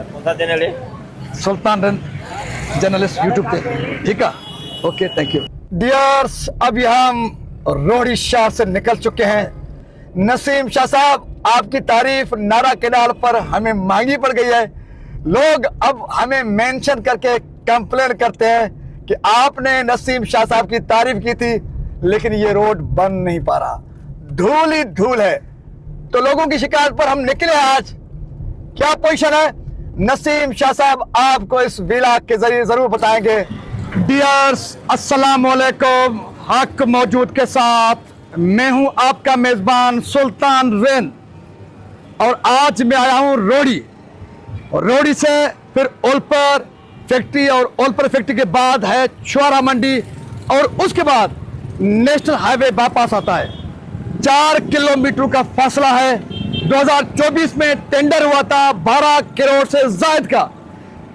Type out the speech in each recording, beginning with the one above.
कौन सा चैनल है? सुल्तान रन जर्नलिस्ट यूट्यूब पे, ठीक है। Okay, thank you dears. अभी हम रोहड़ी शहर से निकल चुके हैं। नसीम शाह साहब, आपकी तारीफ नारा केनाल पर हमें महंगी पड़ गई है। लोग अब हमें मेंशन करके कंप्लेन करते हैं कि आपने नसीम शाह साहब की तारीफ की थी, लेकिन ये रोड बन नहीं पा रहा, धूल ही धूल है। तो लोगों की शिकायत पर हम निकले आज। क्या पोजीशन है? नसीम शाह साहब आपको इस व्लॉग के जरिए जरूर बताएंगे। डियर्स, अस्सलाम वालेकुम। हक मौजूद के साथ मैं हूं आपका मेजबान सुल्तान रेन, और आज मैं आया हूं रोहड़ी, और रोहड़ी से फिर ओलपर फैक्ट्री, और ओलपर फैक्ट्री के बाद है छुआरा मंडी, और उसके बाद नेशनल हाईवे बाईपास आता है। 4 किलोमीटर का फासला है। 2024 में टेंडर हुआ था 12 करोड़ से ज्यादा का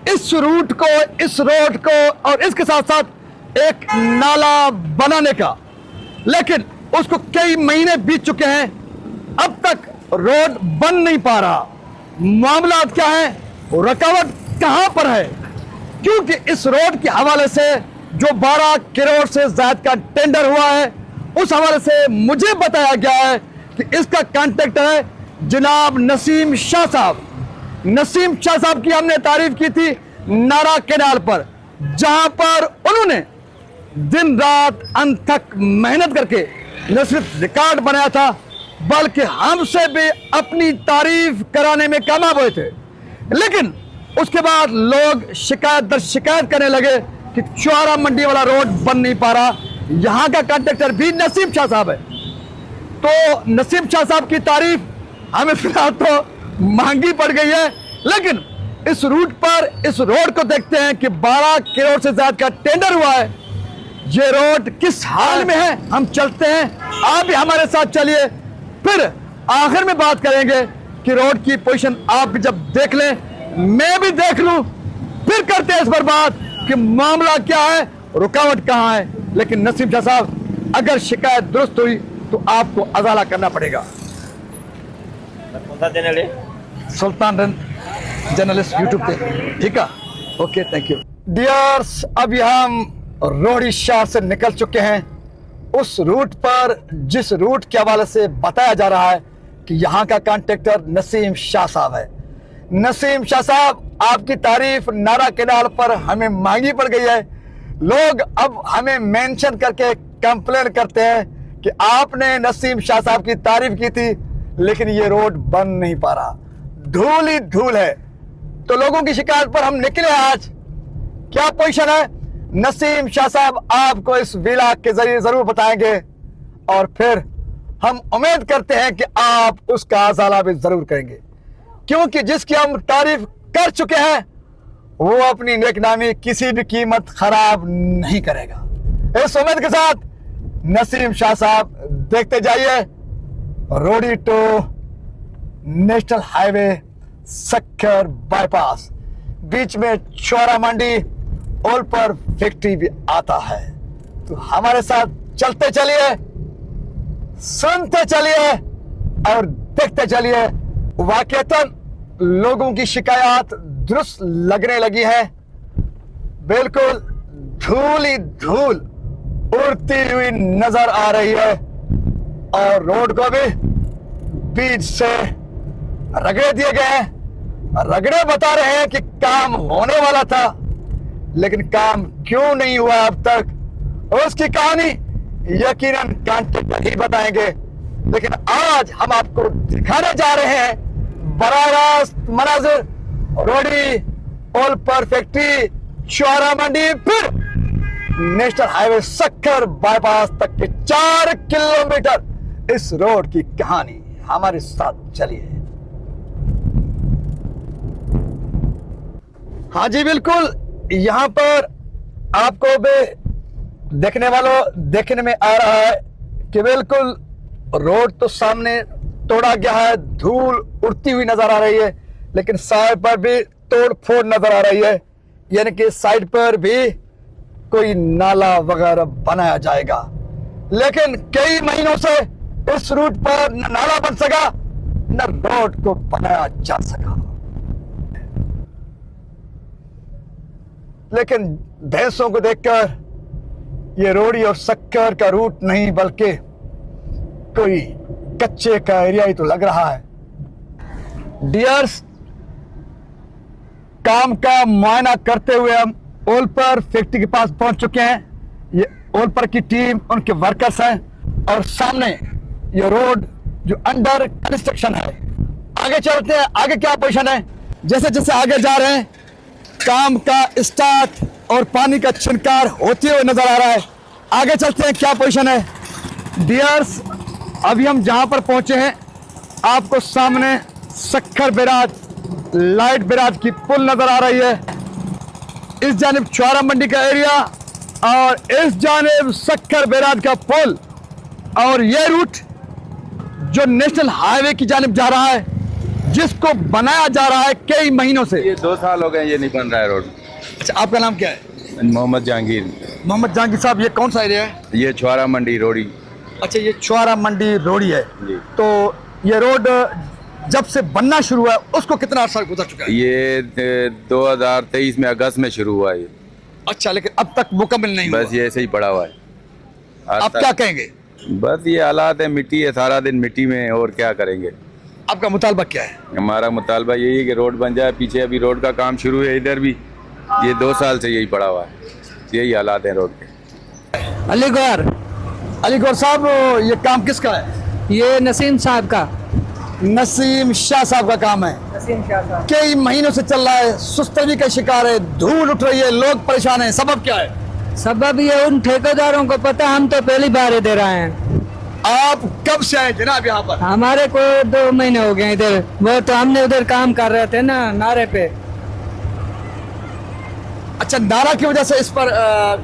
इस रूट को, इस रोड को, और इसके साथ साथ एक नाला बनाने का, लेकिन उसको कई महीने बीत चुके हैं, अब तक रोड बन नहीं पा रहा। मामला क्या है, रुकावट कहां पर है? क्योंकि इस रोड के हवाले से जो 12 करोड़ से ज्यादा का टेंडर हुआ है, उस हवाले से मुझे बताया गया है कि इसका कॉन्ट्रैक्टर है जनाब नसीम शाह साहब। नसीम शाह साहब की हमने तारीफ की थी नारा केनाल पर, जहां पर उन्होंने दिन रात अनथक मेहनत करके न सिर्फ रिकॉर्ड बनाया था, बल्कि हमसे भी अपनी तारीफ कराने में कामयाब हुए थे। लेकिन उसके बाद लोग शिकायत दर शिकायत करने लगे कि छुआरा मंडी वाला रोड बन नहीं पा रहा। यहाँ का कॉन्ट्रैक्टर भी नसीम शाह साहब है। तो नसीम शाह साहब की तारीफ हमें फिलहाल तो महंगी पड़ गई है, लेकिन इस रूट पर, इस रोड को देखते हैं कि 12 करोड़ से ज्यादा का टेंडर हुआ है। ये रोड किस हाल में है, हम चलते हैं, आप भी हमारे साथ चलिए, फिर आखिर में बात करेंगे कि रोड की पोजीशन आप भी जब देख लें, मैं भी देख लूं, फिर करते हैं इस पर बात कि मामला क्या है, रुकावट कहां है। लेकिन नसीम शाह साहब, अगर शिकायत दुरुस्त हुई तो आपको अजाला करना पड़ेगा। कौन सा चैनल है? सुल्तान रन जर्नलिस्ट यूट्यूब पे, ठीक है। Okay, thank you dears. अभी हम रोहड़ी शहर से निकल चुके हैं। उस रूट पर, जिस रूट के हवाले से बताया जा रहा है कि यहाँ का कॉन्ट्रैक्टर नसीम शाह साहब है। नसीम शाह साहब, आपकी तारीफ नारा केनाल पर हमें महंगी पड़ गई है। लोग अब हमें मेंशन करके कंप्लेन करते हैं कि आपने नसीम शाह साहब की तारीफ की थी, लेकिन ये रोड बन नहीं पा रहा, धूल ही धूल है। तो लोगों की शिकायत पर हम निकले आज। क्या पोजीशन है? नसीम शाह साहब आपको इस व्लॉग के जरिए जरूर बताएंगे, और फिर हम उम्मीद करते हैं कि आप उसका अजाला भी जरूर करेंगे, क्योंकि जिसकी हम तारीफ कर चुके हैं वो अपनी नेकनामी किसी भी कीमत खराब नहीं करेगा। इस उम्मीद के साथ नसीम शाह साहब, देखते जाइए Rohri to national highway Sukkur bypass, बीच में छुआरा मंडी, ओलपर फैक्ट्री भी आता है। तो हमारे साथ चलते चलिए, सुनते चलिए और देखते चलिए। वाकईतन लोगों की शिकायत दुरुस्त लगने लगी है। बिल्कुल धूल ही धूल उड़ती हुई नजर आ रही है, और रोड को भी बीच से रगड़े दिए गए हैं। रगड़े बता रहे हैं कि काम होने वाला था, लेकिन काम क्यों नहीं हुआ अब तक, उसकी कहानी यकीनन कॉन्ट्रैक्टर ही बताएंगे। लेकिन आज हम आपको दिखाने जा रहे हैं बराह रास्त मनाजिर रोहड़ी, ओलपर फैक्ट्री, छुआरा मंडी, फिर नेशनल हाईवे सक्खर बाईपास तक के 4 किलोमीटर इस रोड की कहानी। हमारे साथ चलिए। हाँ जी, बिल्कुल, यहाँ पर आपको भी देखने में आ रहा है कि बिल्कुल रोड तो सामने तोड़ा गया है, धूल उड़ती हुई नजर आ रही है, लेकिन साइड पर भी तोड़ फोड़ नजर आ रही है, यानी कि साइड पर भी कोई नाला वगैरह बनाया जाएगा। लेकिन कई महीनों से इस रूट पर न नाला बन सका, न रोड को बनाया जा सका। लेकिन भैंसों को देखकर ये रोड़ी और शक्कर का रूट नहीं बल्कि कोई कच्चे का एरिया ही तो लग रहा है। डियर्स, काम का मुआयना करते हुए हम ओलपर फैक्ट्री के पास पहुंच चुके हैं। ये ओलपर की टीम, उनके वर्कर्स हैं और सामने ये रोड जो अंडर कंस्ट्रक्शन है। आगे चलते हैं, आगे क्या पोजीशन है। जैसे जैसे आगे जा रहे हैं काम का स्टार्ट और पानी का छिनकार होते हुए नजर आ रहा है। आगे चलते हैं, क्या पोजीशन है। डियर्स, अभी हम जहां पर पहुंचे हैं आपको सामने सक्खर बैराज, लाइट बैराज की पुल नजर आ रही है। इस जानिब चौरा मंडी का एरिया और इस जानिब सक्खर बैराज का पुल, और ये रूट जो नेशनल हाईवे की जानिब जा रहा है, जिसको बनाया जा रहा है कई महीनों से। ये 2 साल हो गए ये नहीं बन रहा है रोड। अच्छा, आपका नाम क्या है? मोहम्मद जहांगीर। मोहम्मद जहांगीर साहब, ये कौन सा एरिया है? ये छुआरा मंडी रोड़ी। अच्छा, ये चौरा मंडी रोड़ी है। जी। तो ये रोड जब से बनना शुरू हुआ है उसको कितना अर्सा गुजर चुका है? ये 2023 में अगस्त में शुरू हुआ है। अच्छा, लेकिन अब तक मुकम्मल नहीं बस हुआ। ये ऐसे ही पड़ा हुआ है आज आप तक। क्या कहेंगे? बस ये हालात है, मिट्टी है, सारा दिन मिट्टी में, और क्या करेंगे। आपका मुतालबा क्या है? हमारा मुतालबा यही है कि रोड बन जाए। पीछे अभी रोड का काम शुरू है, इधर भी ये 2 साल से यही पड़ा हुआ है। यही हालात हैं रोड के। अली गौर साहब, ये काम किसका है? ये नसीम साहब का। नसीम शाह साहब का काम है। नसीम शाह साहब कई महीनों से चल रहा है, सुस्तगी का शिकार है, धूल उठ रही है, लोग परेशान हैं। सबब क्या है? सबब ये उन ठेकेदारों को पता, हम तो पहली बार दे रहे हैं। आप कब से आए जनाब यहाँ पर? हमारे को 2 महीने हो गए इधर। वो तो हमने उधर काम कर रहे थे ना, नारे पे। अच्छा, नारा की वजह से इस पर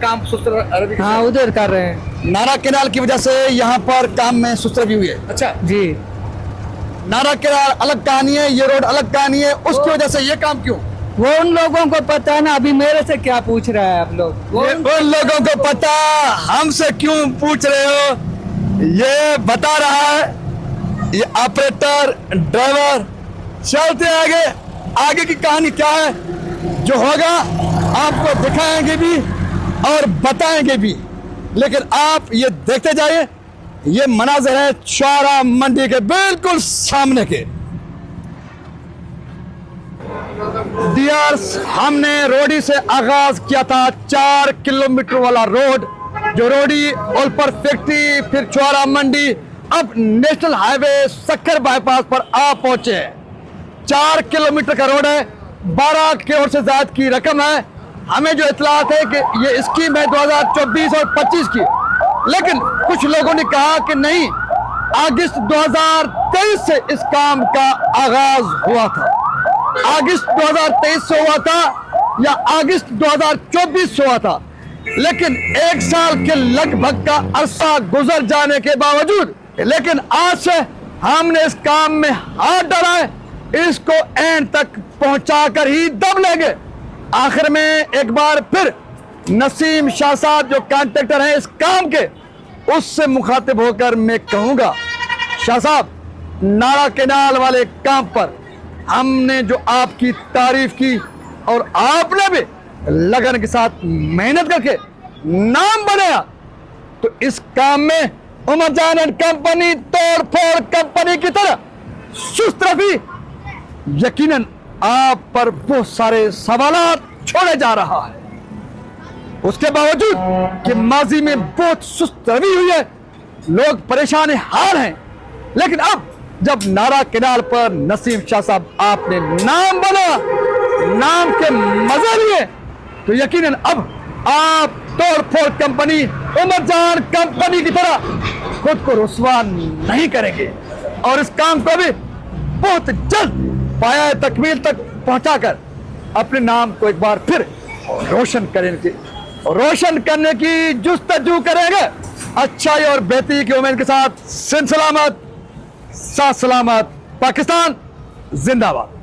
काम सुस्त रवि? हाँ, उधर कर रहे हैं। नारा केनाल की वजह से यहाँ पर काम में सुस्त रवि हुई है। अच्छा, जी। नारा केनाल अलग कहानी है, ये रोड अलग कहानी है, उसकी वजह से ये काम क्यों? वो उन लोगों को पता है ना, अभी मेरे से क्या पूछ रहा है आप लोग? वो ये उन लोगों को पता, हमसे क्यों पूछ रहे हो? ये बता रहा है ये ऑपरेटर, ड्राइवर। चलते आगे, आगे की कहानी क्या है जो होगा आपको दिखाएंगे भी और बताएंगे भी, लेकिन आप ये देखते जाइए। ये मनाज़र है चौरा मंडी के बिल्कुल सामने के। डियर्स, हमने रोडी से आगाज किया था 4 किलोमीटर वाला रोड, जो रोडी ओलपर फैक्ट्री, फिर चौरा मंडी, अब नेशनल हाईवे सक्खर बाईपास पर आ पहुंचे हैं। 4 किलोमीटर का रोड है, 12 करोड़ से ज्यादा की रकम है। हमें जो इतलात है कि ये स्कीम है 2024 और 25 की, लेकिन कुछ लोगों ने कहा कि नहीं, अगस्त 2023 से इस काम का आगाज हुआ था। अगस्त 2023 से हुआ था या अगस्त 2024 से हुआ था, लेकिन 1 साल के लगभग का अरसा गुजर जाने के बावजूद, लेकिन आज से हमने इस काम में हाथ डाला है। इसको एंड तक पहुंचाकर ही दम लेंगे। आखिर में एक बार फिर नसीम शाह साहब जो कॉन्ट्रैक्टर हैं इस काम के, उससे मुखातिब होकर मैं कहूंगा, शाह साहब, नारा केनाल वाले काम पर हमने जो आपकी तारीफ की और आपने भी लगन के साथ मेहनत करके नाम बनाया, तो इस काम में उमर जान एंड कंपनी तोड़ फोड़ कंपनी की तरह सुस्त रही। यकीनन आप पर बहुत सारे सवालात छोड़े जा रहा है, उसके बावजूद कि माजी में बहुत सुस्त रवि हुई है, लोग परेशान हाल हैं, लेकिन अब जब नारा केनाल पर नसीम शाह साहब आपने नाम बना, नाम के मजे लिए, तो यकीनन अब आप तोड़ फोड़ कंपनी, उमर जान कंपनी की तरह खुद को रुसवा नहीं करेंगे और इस काम को भी बहुत जल्द पाया तकमील तक पहुंचाकर अपने नाम को एक बार फिर रोशन करने की जुस्तजू करेंगे। अच्छाई और बेहतरी की उम्मीद के साथ सिंध सलामत, साथ सलामत, पाकिस्तान जिंदाबाद।